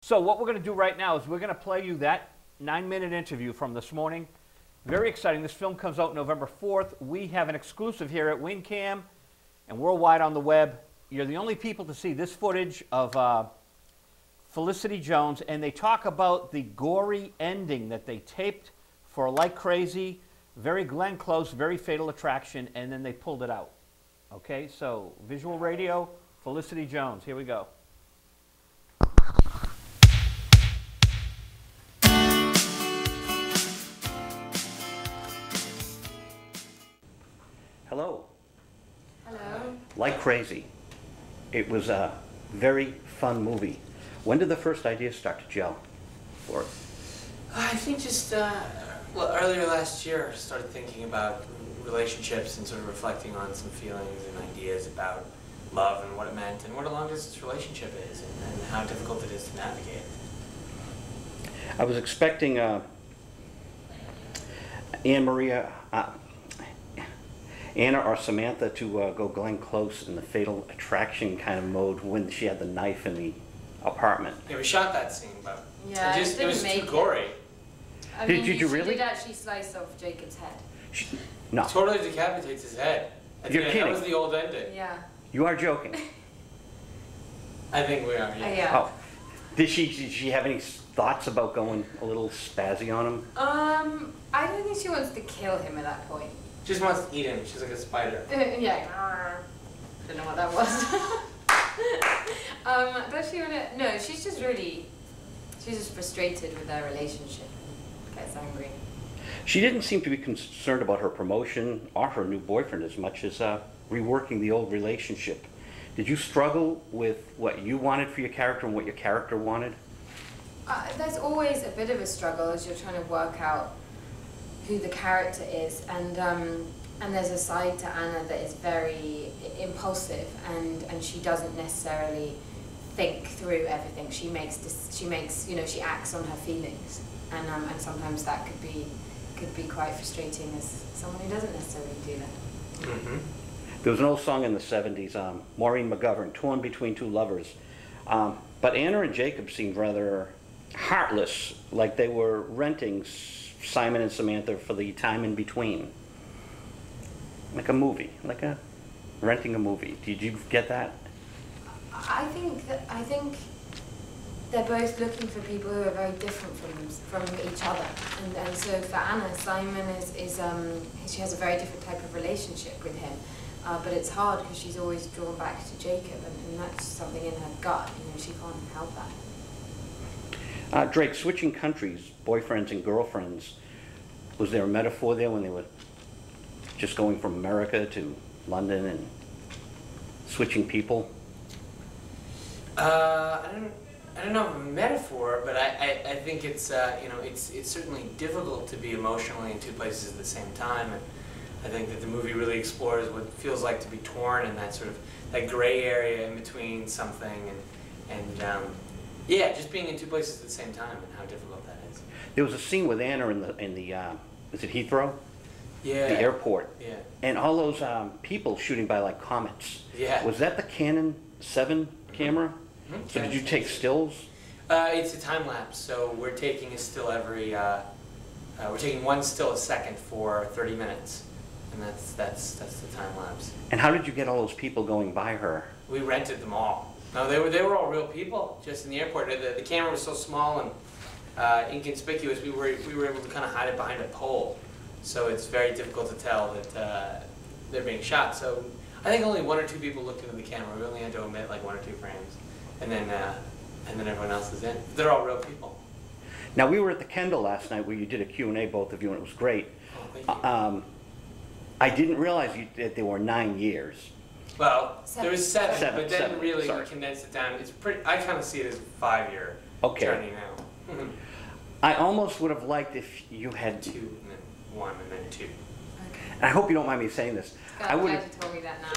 So what we're going to do right now is we're going to play you that 9-minute interview from this morning. Very exciting. This film comes out November 4th. We have an exclusive here at WinCAM and worldwide on the web. You're the only people to see this footage of Felicity Jones, and they talk about the gory ending that they taped for Like Crazy, very Glenn Close, very Fatal Attraction, and then they pulled it out. Okay, so visual radio, Felicity Jones. Here we go. Hello. Hello. Like Crazy. It was a very fun movie. When did the first idea start to gel for it? I think just earlier last year, I started thinking about relationships and sort of reflecting on some feelings and ideas about love and what it meant and what a long-distance relationship is and how difficult it is to navigate. I was expecting Anna or Samantha to go Glenn Close in the Fatal Attraction kind of mode when she had the knife in the apartment. Yeah, we shot that scene, but yeah, it was too gory. I mean, did you really? She did actually slice off Jacob's head. No. Totally decapitates his head. You're kidding. That was the old ending. Yeah. You are joking. I think we are, yeah. Yeah. Oh. Did she have any thoughts about going a little spazzy on him? I don't think she wants to kill him at that point. Just wants to eat him. She's like a spider. Yeah. Don't know what that was. Does she wanna? No, she's just frustrated with their relationship and gets angry. She didn't seem to be concerned about her promotion or her new boyfriend as much as reworking the old relationship. Did you struggle with what you wanted for your character and what your character wanted? There's always a bit of a struggle as you're trying to work out who the character is, and there's a side to Anna that is very impulsive, and she doesn't necessarily think through everything. She acts on her feelings, and sometimes that could be quite frustrating as someone who doesn't necessarily do that. Mm-hmm. There was an old song in the 70s, Maureen McGovern, Torn Between Two Lovers. But Anna and Jacob seemed rather heartless, like they were renting Simon and Samantha for the time in between. Like a movie, renting a movie. Did you get that? I think they're both looking for people who are very different from each other, and so for Anna, Simon is she has a very different type of relationship with him, but it's hard because she's always drawn back to Jacob, and that's something in her gut. She can't help that. Drake, switching countries, boyfriends and girlfriends, was there a metaphor there when they were just going from America to London and switching people? I don't know if a metaphor, but I think it's it's certainly difficult to be emotionally in two places at the same time, and I think that the movie really explores what it feels like to be torn and that sort of that gray area in between something, and yeah, just being in two places at the same time and how difficult that is. There was a scene with Anna in the is it Heathrow? Yeah. The airport. Yeah. And all those people shooting by like comets. Yeah. Was that the Canon 7 camera? Mm-hmm. So did you take stills? It's a time lapse, so we're taking a still every. We're taking one still a second for 30 minutes, and that's the time lapse. And how did you get all those people going by her? We rented them all. No, they were all real people, just in the airport. The camera was so small and inconspicuous. We were able to kind of hide it behind a pole, so it's very difficult to tell that they're being shot. So I think only one or two people looked into the camera. We only had to omit like 1 or 2 frames, and then everyone else is in. They're all real people. Now we were at the Kendall last night where you did a Q&A, both of you, and it was great. Oh, thank you. I didn't realize that there were 9 years. Well, there was seven, but then seven, really sorry. we condensed it down. It's pretty. I kind of see it as a 5-year journey now. I almost would have liked if you had 2 and then 1 and then 2. Okay. And I hope you don't mind me saying this. I'm glad you told me that now.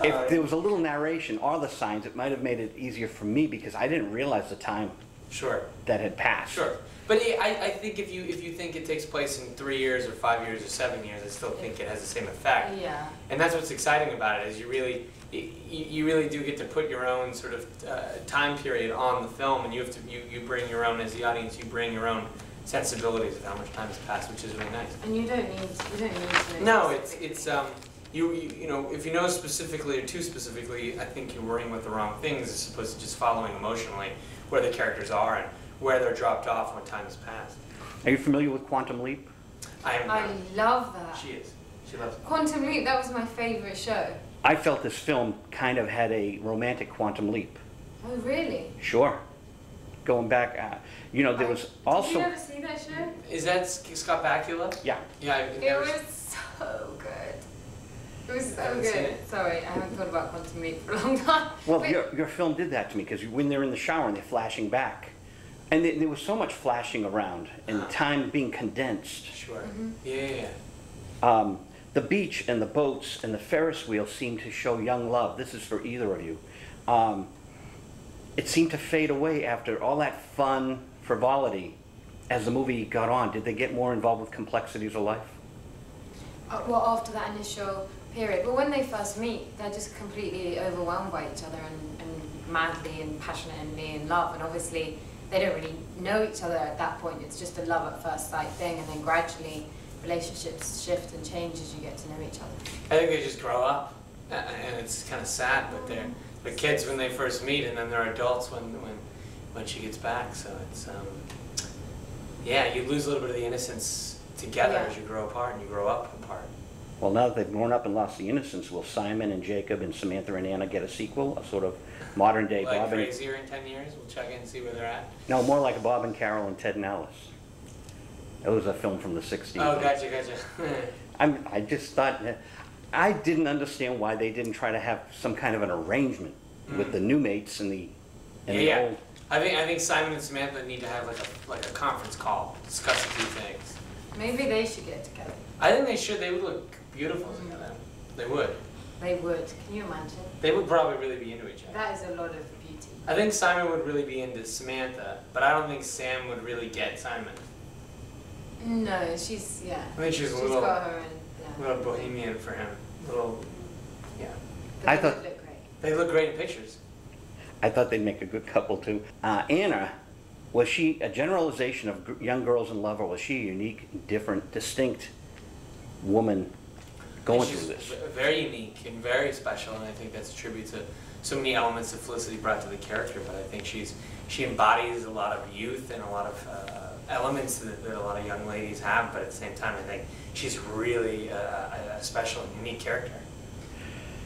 If there was a little narration or the signs, it might have made it easier for me because I didn't realize the time Sure. that had passed. Sure. But I think if you think it takes place in 3 years or 5 years or 7 years, I still think it has the same effect. Yeah. And that's what's exciting about it, is you really do get to put your own sort of time period on the film, and you bring your own, as the audience, you bring your own sensibilities of how much time has passed, which is really nice. And you don't need to. No, it's you know, if you know specifically or too specifically, I think you're worrying with the wrong things as opposed to just following emotionally where the characters are and where they're dropped off when time has passed. Are you familiar with Quantum Leap? I love that. She is. She loves it. Quantum Leap, that was my favorite show. I felt this film kind of had a romantic quantum leap. Oh, really? Sure. Going back, you know, there was also... Did you ever see that show? Is that Scott Bakula? Yeah. Yeah, It was so good. It was so good. Sorry, I haven't thought about Quantum Leap for a long time. Well, But your film did that to me, because when they're in the shower and they're flashing back, and there was so much flashing around and time being condensed. Sure. Mm-hmm. Yeah. The beach and the boats and the Ferris wheel seemed to show young love. This is for either of you. It seemed to fade away after all that fun frivolity as the movie got on. Did they get more involved with complexities of life? well, after that initial period, but when they first meet, they're just completely overwhelmed by each other and madly and passionately in love. And obviously, they don't really know each other at that point. It's just a love at first sight thing, and then gradually relationships shift and change as you get to know each other. I think they just grow up, and it's kind of sad, but they're kids when they first meet, and then they're adults when she gets back. So it's yeah, you lose a little bit of the innocence together as you grow apart and you grow up apart. Well, now that they've grown up and lost the innocence, will Simon and Jacob and Samantha and Anna get a sequel, a sort of modern day Like Bob and... Crazier in 10 years, we'll check in and see where they're at. No, more like Bob and Carol and Ted and Alice. It was a film from the 60s. Oh, gotcha. I just thought, I didn't understand why they didn't try to have some kind of an arrangement with the new mates and the old. I think Simon and Samantha need to have like a conference call, discuss a few things. Maybe they should get together. I think they should. They would look beautiful together. They would. They would. Can you imagine? They would probably really be into each other. That is a lot of beauty. I think Simon would really be into Samantha, but I don't think Sam would really get Simon. No, she's, yeah. I think she's a little, got her own, yeah. little bohemian for him. Yeah. But I they thought- would look great. They look great in pictures. I thought they'd make a good couple too. Anna, was she a generalization of young girls in love, or was she a unique, different, distinct woman going She's through this? very unique and very special, and I think that's a tribute to so many elements that Felicity brought to the character. But I think she embodies a lot of youth and a lot of elements that a lot of young ladies have. But at the same time, I think she's really a special and unique character.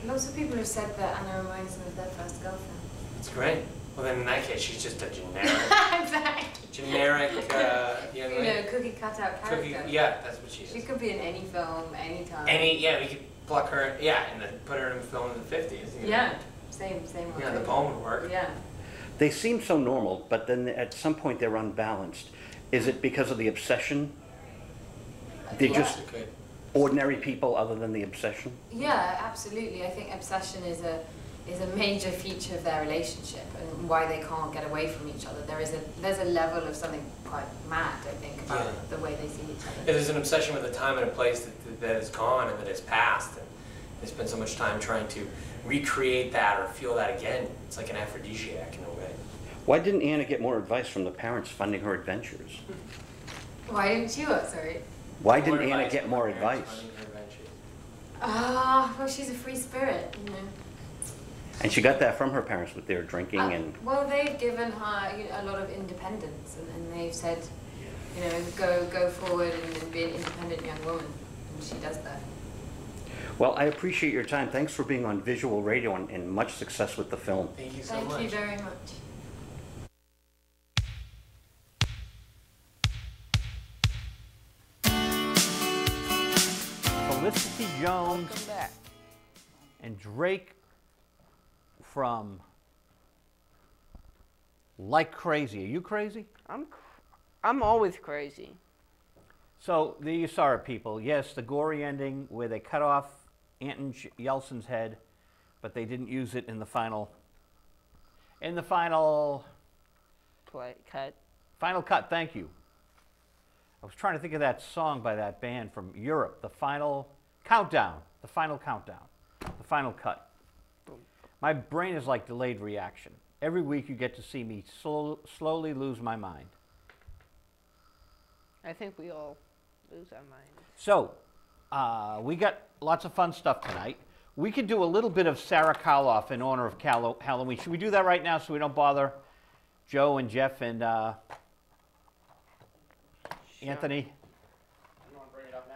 Lots of people have said that Anna reminds them of their first girlfriend. It's great. Well, then in that case, she's just a generic, Exactly. generic young You lady. know, cookie cutout character. Yeah, that's what she is. She could be in any film, anytime. We could pluck her, and then put her in a film in the 50s. Yeah, same. Yeah, the poem would work. Yeah. They seem so normal, but then at some point they're unbalanced. Is it because of the obsession? They're Yeah. just ordinary people other than the obsession? Yeah, absolutely. I think obsession is a major feature of their relationship and why they can't get away from each other. There's a level of something quite mad, I think, about the way they see each other. There's an obsession with a time and a place that is gone and that is past, and they spend so much time trying to recreate that or feel that again. It's like an aphrodisiac in a way. Why didn't Anna get more advice from the parents funding her adventures? Why didn't you? Sorry. Why didn't More Anna advice get from more her parents advice? running her adventures. Well, she's a free spirit, you know. And she got that from her parents with their drinking and... Well, they've given her a lot of independence, and they've said, you know, go forward and be an independent young woman, and she does that. Well, I appreciate your time. Thanks for being on Visual Radio, and much success with the film. Thank you so much. Thank you very much. Felicity Jones and Drake from Like Crazy. Are you crazy? I'm always crazy. So there you saw it, people. Yes, the gory ending where they cut off Anton Yeltsin's head, but they didn't use it in the final cut. Final cut, thank you. I was trying to think of that song by that band from Europe, The Final Countdown. The Final Countdown. The Final Cut. My brain is like delayed reaction. Every week you get to see me slowly lose my mind. I think we all lose our minds. So, we got lots of fun stuff tonight. We could do a little bit of Sarah Karloff in honor of Halloween. Should we do that right now so we don't bother Joe and Jeff and Anthony? You want to bring it up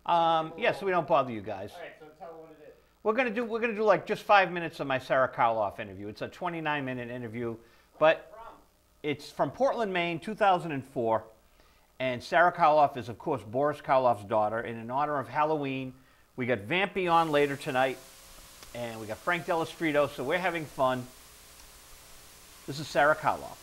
now? Yeah, so we don't bother you guys. All right, so tell them what it is. We're gonna do like just 5 minutes of my Sarah Karloff interview. It's a 29-minute interview, but it's from Portland, Maine, 2004. And Sarah Karloff is, of course, Boris Karloff's daughter. And in honor of Halloween, we got Vampy on later tonight, and we got Dello, so we're having fun. This is Sarah Karloff.